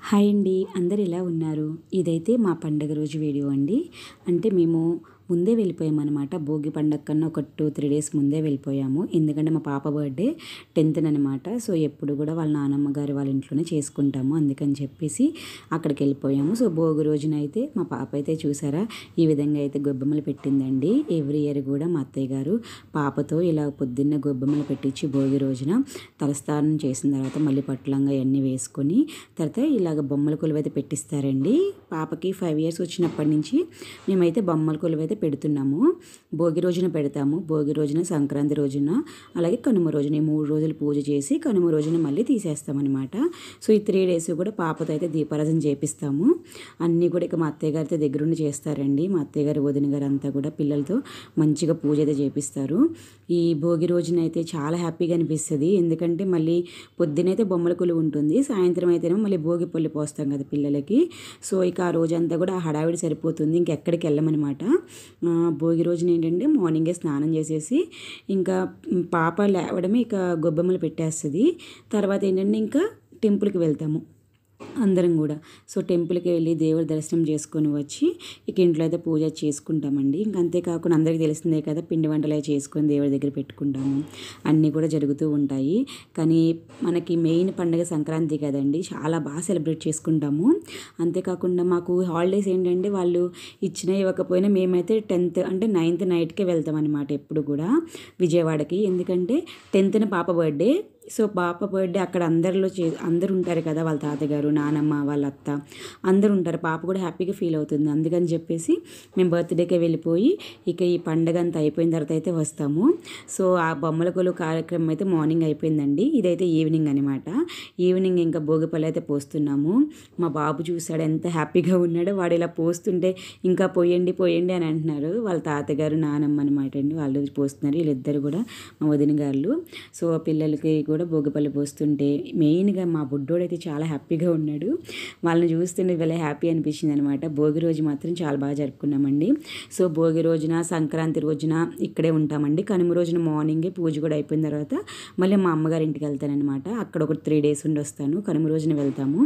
Hi అండి, అందరు ఎలా ఉన్నారు? ఇదైతే మా పండగ రోజు వీడియో అండి. అంటే మేము ముందే వెళ్ళిపోయామన్నమాట. భోగి పండగ కన్నా ఒక 2-3 డేస్ ముందే వెళ్ళిపోయాము. ఎందుకంటే మా పాప బర్త్డే 10th అనమాట. సో ఎప్పుడు కూడా వాళ్ళ నానమ్మ గారి వాళ్ళ ఇంట్లోనే చేసుకుంటాము. అందుకని చెప్పేసి అక్కడికి వెళ్ళిపోయాము. సో భోగి రోజున అయితే మా పాప అయితే చూసారా ఈ విధంగా అయితే గొబ్బెమ్మలు పెట్టిందండి. ఎవ్రీ ఇయర్ కూడా మా అత్తయ్య గారు పాపతో ఇలా పొద్దున్న గొబ్బెమ్మలు పెట్టించి భోగి రోజున తలస్నానం చేసిన తర్వాత మళ్ళీ పట్టులంగా ఇవన్నీ వేసుకొని తర్వాత ఇలాగ బొమ్మల కొలువు అయితే పెట్టిస్తారండి. పాపకి 5 years వచ్చినప్పటి నుంచి మేమైతే బొమ్మల కొలువు అయితే పెడుతున్నాము. భోగి రోజున పెడతాము. భోగి రోజున, సంక్రాంతి రోజున, అలాగే కనుమ రోజున ఈ 3 రోజులు పూజ చేసి కనుమ రోజున మళ్ళీ తీసేస్తామన్నమాట. సో ఈ 3 days కూడా పాపతో అయితే దీపారాధన చేపిస్తాము. అన్నీ కూడా ఇక మా అత్తయ్య గారితో దగ్గరుండి చేస్తారండి. మా అత్తయ్య గారు, వదిన గారు అంతా కూడా పిల్లలతో మంచిగా పూజ అయితే చేపిస్తారు. ఈ భోగి రోజున అయితే చాలా హ్యాపీగా అనిపిస్తుంది. ఎందుకంటే మళ్ళీ పొద్దునైతే బొమ్మల కొలువు ఉంటుంది, సాయంత్రం అయితేనేమో మళ్ళీ భోగి పళ్ళు పోస్తాం కదా పిల్లలకి. సో ఇక ఆ రోజంతా కూడా ఆ హడావిడి సరిపోతుంది, ఇంకెక్కడికి వెళ్ళమన్నమాట. భోగి రోజున ఏంటంటే మార్నింగే స్నానం చేసేసి ఇంకా పాప లేవడమే ఇక గొబ్బెమ్మలు పెట్టేస్తుంది. తర్వాత ఏంటంటే ఇంకా టెంపుల్కి వెళ్తాము అందరం కూడా. సో టెంపుల్కి వెళ్ళి దేవుడి దర్శనం చేసుకొని వచ్చి ఇక ఇంట్లో అయితే పూజ చేసుకుంటామండి. ఇంక అంతేకాకుండా అందరికీ తెలిసిందే కదా, పిండి వంటలు అవి చేసుకొని దేవుడి దగ్గర పెట్టుకుంటాము. అన్నీ కూడా జరుగుతూ ఉంటాయి. కానీ మనకి మెయిన్ పండుగ సంక్రాంతి కదండి, చాలా బాగా సెలబ్రేట్ చేసుకుంటాము. అంతేకాకుండా మాకు హాలిడేస్ ఏంటంటే వాళ్ళు ఇచ్చినా ఇవ్వకపోయినా మేమైతే 10th అంటే 9th నైట్కే వెళ్తాం అనమాట ఎప్పుడు కూడా విజయవాడకి. ఎందుకంటే 10th పాప బర్త్డే. సో పాప బర్త్డే అక్కడ అందరూ ఉంటారు కదా, వాళ్ళ తాతగారు, నానమ్మ, వాళ్ళ అత్త అందరూ ఉంటారు. పాప కూడా హ్యాపీగా ఫీల్ అవుతుంది. అందుకని చెప్పేసి మేము బర్త్డేకే వెళ్ళిపోయి ఇక ఈ పండగ అంతా అయిపోయిన తర్వాత అయితే వస్తాము. సో ఆ బొమ్మల కొలువు కార్యక్రమం అయితే మార్నింగ్ అయిపోయిందండి. ఇదైతే ఈవినింగ్ అనమాట. ఈవినింగ్ ఇంకా భోగిపళ్ళు అయితే పోస్తున్నాము. మా బాబు చూసాడు ఎంత హ్యాపీగా ఉన్నాడో. వాడు ఇలా పోస్తుంటే ఇంకా పోయండి పోయండి అని అంటున్నారు. వాళ్ళ తాతగారు, నానమ్మ అనమాట అండి, వాళ్ళు పోస్తున్నారు. వీళ్ళిద్దరు కూడా మా వదిన గారు. సో పిల్లలకి కూడా భోగిపళ్ళు పోస్తుంటే మెయిన్గా మా బుడ్డోడైతే చాలా హ్యాపీగా ఉన్నాడు. వాళ్ళని చూస్తుంటే భలే హ్యాపీ అనిపించింది అనమాట. భోగి రోజు మాత్రం చాలా బాగా జరుపుకున్నామండి. సో భోగి రోజున, సంక్రాంతి రోజున ఇక్కడే ఉంటామండి. కనుమ రోజున మార్నింగే పూజ కూడా అయిపోయిన తర్వాత మళ్ళీ మా అమ్మగారి ఇంటికి వెళ్తానమాట. అక్కడ ఒక 3 days ఉండి వస్తాను. కనుమ రోజున వెళ్తాము.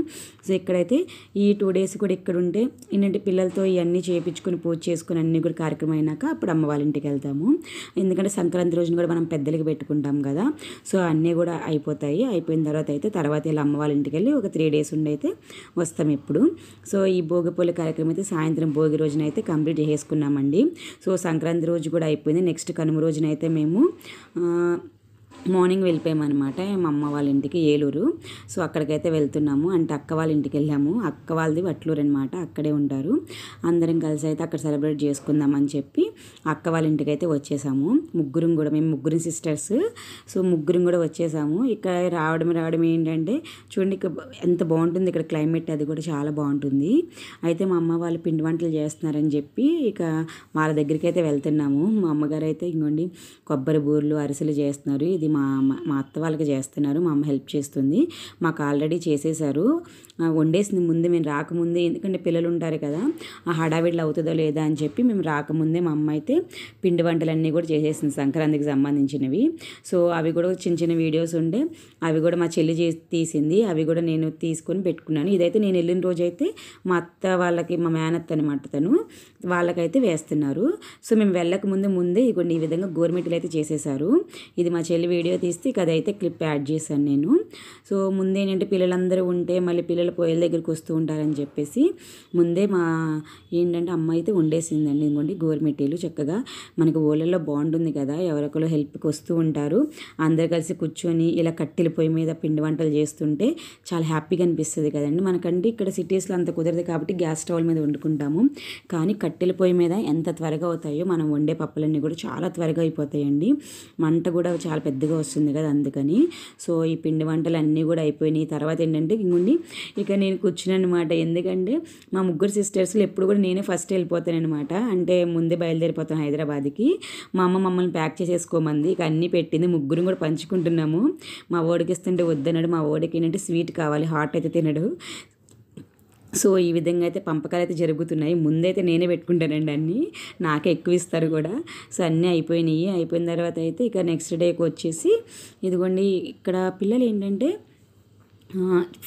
సో ఇక్కడైతే ఈ 2 days కూడా ఇక్కడ ఉంటే ఏంటంటే పిల్లలతో ఇవన్నీ చేయించుకొని పూజ చేసుకుని అన్నీ కూడా కార్యక్రమం అయినాక అప్పుడు అమ్మ వాళ్ళ ఇంటికి వెళ్తాము. ఎందుకంటే సంక్రాంతి రోజున కూడా మనం పెద్దలకి పెట్టుకుంటాం కదా. సో అన్నీ కూడా అయిపోతాయి. అయిపోయిన తర్వాత ఇలా అమ్మ వాళ్ళ ఇంటికి వెళ్ళి ఒక 3 days ఉండి అయితే వస్తాం ఎప్పుడు. సో ఈ భోగిపళ్ళు కార్యక్రమం అయితే సాయంత్రం భోగి రోజున అయితే కంప్లీట్ చేసుకున్నామండి. సో సంక్రాంతి రోజు కూడా అయిపోయింది. నెక్స్ట్ కనుమ రోజున అయితే మేము మార్నింగ్ వెళ్ళిపోయామన్నమాట మా అమ్మ వాళ్ళ ఇంటికి, ఏలూరు. సో అక్కడికైతే వెళ్తున్నాము. అంటే అక్క వాళ్ళ ఇంటికి వెళ్ళాము. అక్క వాళ్ళది వట్లూరు అనమాట, అక్కడే ఉంటారు. అందరం కలిసి అయితే అక్కడ సెలబ్రేట్ చేసుకుందామని చెప్పి అక్క వాళ్ళ ఇంటికి అయితే వచ్చేసాము. మేము ముగ్గురు సిస్టర్స్. సో ముగ్గురం కూడా వచ్చేసాము. ఇక్కడ రావడం ఏంటంటే చూడండి ఇక్కడ ఎంత బాగుంటుంది, ఇక్కడ క్లైమేట్ అది కూడా చాలా బాగుంటుంది. అయితే మా అమ్మ వాళ్ళు పిండి వంటలు చేస్తున్నారని చెప్పి ఇక వాళ్ళ దగ్గరికి అయితే వెళ్తున్నాము. మా అమ్మగారు అయితే ఇంకోండి కొబ్బరి బూరెలు, అరిసెలు చేస్తున్నారు. ఇది మా అత్త వాళ్ళకి చేస్తున్నారు. మా అమ్మ హెల్ప్ చేస్తుంది. మాకు ఆల్రెడీ చేసేసారు, వండేసింది ముందు మేము రాకముందే. ఎందుకంటే పిల్లలు ఉంటారు కదా, ఆ హడావిడిలో అవుతుందో లేదా అని చెప్పి మేము రాకముందే మా అమ్మ అయితే పిండి వంటలన్నీ కూడా చేసేసింది సంక్రాంతికి సంబంధించినవి. సో అవి కూడా చిన్న చిన్న వీడియోస్ ఉండే, అవి కూడా మా చెల్లి తీసింది. అవి కూడా నేను తీసుకొని పెట్టుకున్నాను. ఇదైతే నేను వెళ్ళిన రోజు అయితే మా అత్త వాళ్ళకి, మా మేనత్త అనమాట తను, వాళ్ళకైతే వేస్తున్నారు. సో మేము వెళ్ళక ముందే ఇగోండి ఈ విధంగా గోరుమిట్టలు అయితే చేసేసారు. ఇది మా చెల్లి వీడియో తీస్తే ఇక అదైతే క్లిప్ యాడ్ చేశాను నేను. సో ముందేంటంటే పిల్లలందరూ ఉంటే మళ్ళీ పిల్లలు పొయ్యిల దగ్గరికి వస్తూ ఉంటారని చెప్పేసి ముందే ఏంటంటే అమ్మ అయితే వండేసిందండి. ఇంకోండి గోరుమిట్టీలు చక్కగా మనకి ఊళ్ళల్లో బాగుంటుంది కదా, ఎవరొకరు హెల్ప్కి వస్తూ ఉంటారు. అందరు కలిసి కూర్చొని ఇలా కట్టెల పొయ్యి మీద పిండి వంటలు చేస్తుంటే చాలా హ్యాపీగా అనిపిస్తుంది కదండి. మనకంటే ఇక్కడ సిటీస్లో అంత కుదరదు కాబట్టి గ్యాస్ స్టవ్ మీద వండుకుంటాము. కానీ కట్టెల పొయ్యి మీద ఎంత త్వరగా అవుతాయో మనం వండే పప్పులన్నీ కూడా చాలా త్వరగా అయిపోతాయండి. మంట కూడా చాలా పెద్దగా వస్తుంది కదా, అందుకని. సో ఈ పిండి వంటలు అన్నీ కూడా అయిపోయినాయి. తర్వాత ఏంటంటే ఇంకొండి ఇక నేను కూర్చున్నాను అనమాట. ఎందుకంటే మా ముగ్గురు సిస్టర్స్లో ఎప్పుడు కూడా నేనే ఫస్ట్ వెళ్ళిపోతాను అనమాట. అంటే ముందే బయలుదేరిపోతాను హైదరాబాద్కి. మా అమ్మ మమ్మల్ని ప్యాక్ చేసేసుకోమంది. ఇక అన్నీ పెట్టింది, ముగ్గురం కూడా పంచుకుంటున్నాము. మా ఓడికి ఇస్తుంటే వద్దన్నాడు. మా ఓడికి ఏంటంటే స్వీట్ కావాలి, హాట్ అయితే తినడు. సో ఈ విధంగా అయితే పంపకాలు అయితే జరుగుతున్నాయి. ముందైతే నేనే పెట్టుకుంటానండి అన్నీ, నాకే ఎక్కువ ఇస్తారు కూడా. సో అన్నీ అయిపోయినాయి. అయిపోయిన తర్వాత అయితే ఇక నెక్స్ట్ డేకి వచ్చేసి ఇదిగోండి ఇక్కడ పిల్లలు ఏంటంటే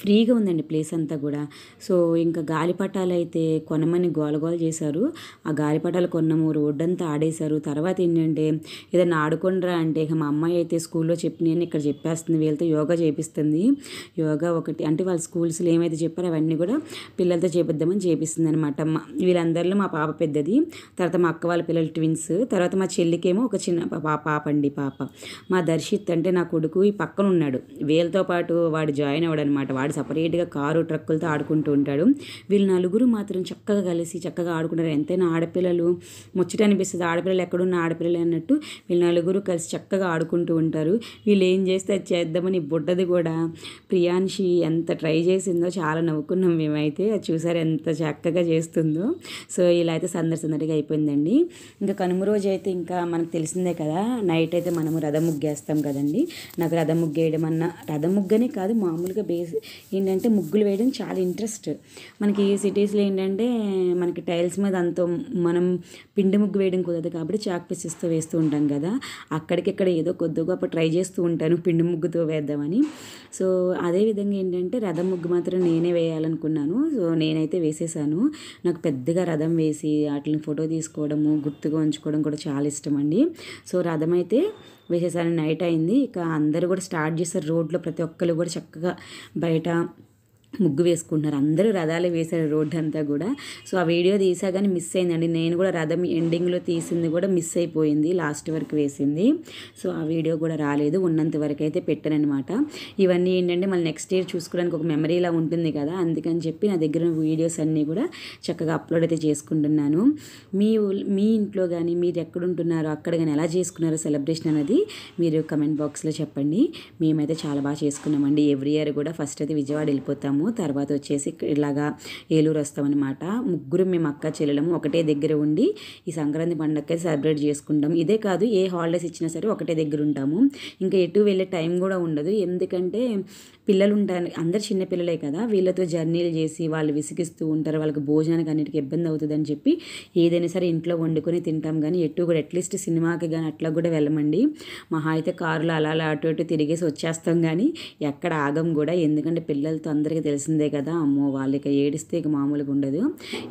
ఫ్రీగా ఉందండి ప్లేస్ అంతా కూడా. సో ఇంకా గాలిపటాలు అయితే కొనమని గోల చేశారు. ఆ గాలిపటాలు కొన్నాము, రోడ్డంతా ఆడేశారు. తర్వాత ఏంటంటే ఏదైనా ఆడుకోండిరా అంటే ఇక మా అమ్మాయి అయితే స్కూల్లో చెప్పినవన్నీ ఇక్కడ చెప్పేస్తుంది. వీళ్ళతో యోగా చేపిస్తుంది. యోగా ఒకటి అంటే వాళ్ళ స్కూల్స్లో ఏమైతే చెప్పారో అవన్నీ కూడా పిల్లలతో చేపిద్దామని చేపిస్తుంది అనమాట. వీళ్ళందరిలో మా పాప పెద్దది, తర్వాత మా అక్క వాళ్ళ పిల్లలు ట్విన్స్, తర్వాత మా చెల్లికేమో ఒక చిన్న పాప అండి. మా దర్శిత్ అంటే నా కొడుకు ఈ పక్కన ఉన్నాడు. వీళ్ళతో పాటు వాడు జాయిన్ అవ్వడనమాట. వాడు సపరేట్గా కారు ట్రక్కులతో ఆడుకుంటూ ఉంటాడు. వీళ్ళు నలుగురు మాత్రం చక్కగా కలిసి చక్కగా ఆడుకుంటారు. ఎంతైనా ఆడపిల్లలు ముచ్చట అనిపిస్తుంది. ఆడపిల్లలు ఎక్కడున్న ఆడపిల్లలు అన్నట్టు వీళ్ళు నలుగురు కలిసి చక్కగా ఆడుకుంటూ ఉంటారు. వీళ్ళు ఏం చేస్తే అది చేద్దామని బుడ్డది కూడా ప్రియాంషి ఎంత ట్రై చేసిందో చాలా నవ్వుకున్నాం మేమైతే. అది చూసారు ఎంత చక్కగా చేస్తుందో. సో ఇలా అయితే సందడిగా అయిపోయిందండి. ఇంకా కనుమ రోజు అయితే ఇంకా మనకు తెలిసిందే కదా, నైట్ అయితే మనము రథం ముగ్గేస్తాం కదండి. నాకు రథం ముగ్గేయడం రథం ముగ్గనే కాదు, మామూలుగా ఏంటంటే ముగ్గులు వేయడం చాలా ఇంట్రెస్ట్. మనకి సిటీస్లో ఏంటంటే మనకి టైల్స్ మీద అంత మనం పిండి ముగ్గు వేయడం కుదరదు కాబట్టి చాక్ పీసెస్తో వేస్తూ ఉంటాం కదా. అక్కడికిక్కడ ఏదో కొద్ది గొప్ప ట్రై చేస్తూ ఉంటాను పిండి ముగ్గుతో వేద్దామని. సో అదేవిధంగా ఏంటంటే రథం ముగ్గు మాత్రం నేనే వేయాలనుకున్నాను. సో నేనైతే వేసేసాను. నాకు పెద్దగా రథం వేసి వాటిని ఫోటో తీసుకోవడము గుర్తుగా ఉంచుకోవడం కూడా చాలా ఇష్టం అండి. సో రథం అయితే వేసేసాను. నైట్ అయింది. ఇక అందరూ కూడా స్టార్ట్ చేశారు. రోడ్లో ప్రతి ఒక్కరు కూడా చక్కగా బయట ముగ్గు వేసుకుంటున్నారు. అందరూ రథాలు వేశారు రోడ్డు అంతా కూడా. సో ఆ వీడియో తీసా కానీ మిస్ అయిందండి. నేను కూడా రథం ఎండింగ్లో తీసింది కూడా మిస్ అయిపోయింది, లాస్ట్ వరకు వేసింది. సో ఆ వీడియో కూడా రాలేదు, ఉన్నంత వరకు అయితే పెట్టానమాట. ఇవన్నీ ఏంటంటే మళ్ళీ నెక్స్ట్ ఇయర్ చూసుకోవడానికి ఒక మెమరీలా ఉంటుంది కదా, అందుకని చెప్పి నా దగ్గర వీడియోస్ అన్నీ కూడా చక్కగా అప్లోడ్ అయితే చేసుకుంటున్నాను. మీ ఇంట్లో కానీ మీరు ఎక్కడుంటున్నారో అక్కడ కానీ ఎలా చేసుకున్నారో సెలబ్రేషన్ అనేది మీరు కమెంట్ బాక్స్లో చెప్పండి. మేమైతే చాలా బాగా చేసుకున్నామండి. ఎవ్రీ ఇయర్ కూడా ఫస్ట్ అయితే విజయవాడ వెళ్ళిపోతాము, తర్వాత వచ్చేసి ఇలాగా ఏలూరు వస్తామన్నమాట. ముగ్గురు మేము అక్క చెల్లెలము ఒకటే దగ్గర ఉండి ఈ సంక్రాంతి పండుగకి సెలబ్రేట్ చేసుకుంటాం. ఇదే కాదు, ఏ హాలిడేస్ ఇచ్చినా సరే ఒకటే దగ్గర ఉంటాము. ఇంకా ఎటు వెళ్ళే టైం కూడా ఉండదు. ఎందుకంటే పిల్లలు ఉంటారు, అందరు చిన్న పిల్లలే కదా, వీళ్ళతో జర్నీలు చేసి వాళ్ళు విసిగిస్తూ ఉంటారు. వాళ్ళకి భోజనానికి అన్నిటికీ ఇబ్బంది అవుతుందని చెప్పి ఏదైనా సరే ఇంట్లో వండుకొని తింటాం. కానీ ఎటు కూడా అట్లీస్ట్ సినిమాకి కానీ అట్లా కూడా వెళ్ళమండి. మహా అయితే కారులో అలా అటు ఇటు తిరిగేసి వచ్చేస్తాం, కానీ ఎక్కడ ఆగం కూడా. ఎందుకంటే పిల్లలతో అందరికీ తెలిసిందే కదా, అమ్మో వాళ్ళకి ఏడిస్తే ఇక మామూలుగా ఉండదు.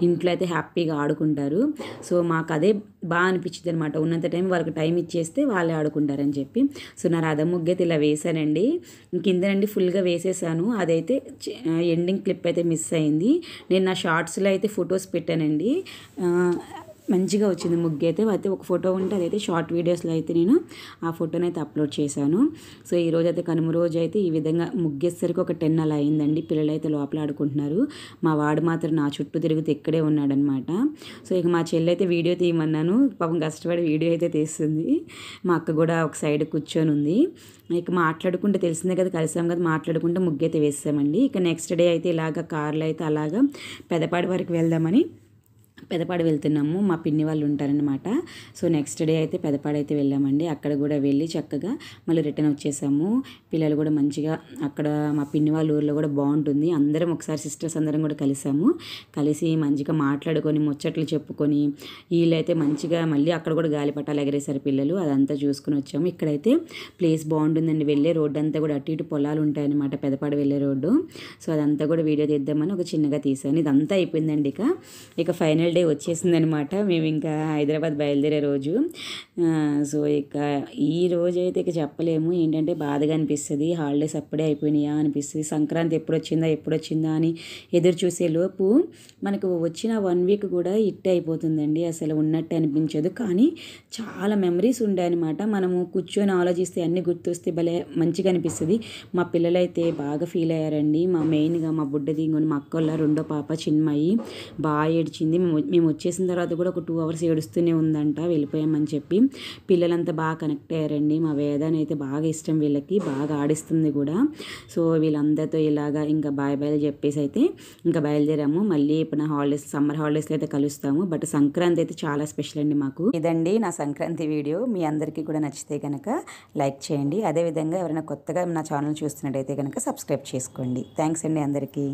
ఇంట్లో అయితే హ్యాపీగా ఆడుకుంటారు. సో మాకు అదే బాగా అనిపించింది అనమాట. ఉన్నంత టైం వాళ్ళకి టైం ఇచ్చేస్తే వాళ్ళే ఆడుకుంటారని చెప్పి. సో నా రథం ముగ్గు అయితే ఇలా వేసానండి. కిందనండి ఫుల్గా వేసేసాను. అదైతే ఎండింగ్ క్లిప్ అయితే మిస్ అయింది. నేను నా షార్ట్స్లో అయితే ఫొటోస్ పెట్టానండి. మంచిగా వచ్చింది ముగ్గు అయితే. ఒక ఫోటో ఉంటే అదైతే షార్ట్ వీడియోస్లో అయితే నేను ఆ ఫోటోని అయితే అప్లోడ్ చేశాను. సో ఈరోజు అయితే కనుమ రోజు అయితే ఈ విధంగా ముగ్గేసరికి ఒక 10 అలా అయిందండి. పిల్లలు అయితే లోపల ఆడుకుంటున్నారు. మా వాడు మాత్రం నా చుట్టూ తిరుగుతూ ఇక్కడే ఉన్నాడనమాట. సో ఇక మా చెల్లి అయితే వీడియో తీయమన్నాను, పాపం కష్టపడి వీడియో అయితే తీస్తుంది. మా అక్క కూడా ఒక సైడ్ కూర్చొని ఉంది. ఇక మాట్లాడుకుంటే తెలిసిందే కదా, కలిసాం కదా, మాట్లాడుకుంటే ముగ్గు అయితే వేసామండి. ఇక నెక్స్ట్ డే అయితే ఇలాగ కార్లో అయితే అలాగా పెదపాడి వరకు వెళ్దామని పెదపాడు వెళ్తున్నాము. మా పిన్ని వాళ్ళు ఉంటారనమాట. సో నెక్స్ట్ డే అయితే పెదపాడు అయితే వెళ్ళామండి. అక్కడ కూడా వెళ్ళి చక్కగా మళ్ళీ రిటర్న్ వచ్చేసాము. పిల్లలు కూడా మంచిగా అక్కడ మా పిన్ని వాళ్ళ ఊర్లో కూడా బాగుంటుంది. అందరం ఒకసారి సిస్టర్స్ అందరం కూడా కలిసి మంచిగా మాట్లాడుకొని ముచ్చట్లు చెప్పుకొని వీళ్ళైతే మంచిగా మళ్ళీ అక్కడ కూడా గాలిపటాలు ఎగరేశారు పిల్లలు. అదంతా చూసుకుని వచ్చాము. ఇక్కడైతే ప్లేస్ బాగుంటుందండి. వెళ్ళే రోడ్డు అంతా కూడా అటు ఇటు పొలాలు ఉంటాయన్నమాట, పెదపాడు వెళ్ళే రోడ్డు. సో అదంతా కూడా వీడియో తీద్దామని ఒక చిన్నగా తీసాను. ఇదంతా అయిపోయిందండి. ఇక ఫైనల్ డే వచ్చేసిందనమాట. మేము ఇంకా హైదరాబాద్ బయలుదేరే రోజు. సో ఇక ఈ రోజు అయితే ఇక చెప్పలేము. ఏంటంటే బాధగా అనిపిస్తుంది. హాలిడేస్ అప్పుడే అయిపోయినాయా అనిపిస్తుంది. సంక్రాంతి ఎప్పుడు వచ్చిందా అని ఎదురు చూసే లోపు మనకు వచ్చిన 1 వీక్ కూడా ఇట్టే అయిపోతుందండి. అసలు ఉన్నట్టు అనిపించదు. కానీ చాలా మెమరీస్ ఉన్నాయన్నమాట. మనము కూర్చొని ఆలోచిస్తే అన్నీ గుర్తొస్తే భలే మంచిగా అనిపిస్తుంది. మా పిల్లలైతే బాగా ఫీల్ అయ్యారండి. మెయిన్గా మా బుడ్డది ఇంకొని మా అక్క వాళ్ళ రెండో పాప చిన్మయి బాగా ఏడ్చింది. మేము వచ్చేసిన తర్వాత కూడా ఒక 2 hours ఏడుస్తూనే ఉందంట వెళ్ళిపోయామని చెప్పి. పిల్లలంతా బాగా కనెక్ట్ అయ్యారండి. మా వేదాన్ని అయితే బాగా ఇష్టం వీళ్ళకి, బాగా ఆడిస్తుంది కూడా. సో వీళ్ళందరితో ఇలాగా ఇంకా బాయ్ చెప్పేసి అయితే ఇంకా బయలుదేరాము. మళ్ళీ ఇప్పుడు సమ్మర్ హాలిడేస్లో అయితే కలుస్తాము. బట్ సంక్రాంతి అయితే చాలా స్పెషల్ అండి మాకు. ఇదండి నా సంక్రాంతి వీడియో. మీ అందరికీ కూడా నచ్చితే కనుక లైక్ చేయండి. అదేవిధంగా ఎవరైనా కొత్తగా నా ఛానల్ చూస్తున్నట్టయితే కనుక సబ్స్క్రైబ్ చేసుకోండి. థ్యాంక్స్ అండి అందరికీ.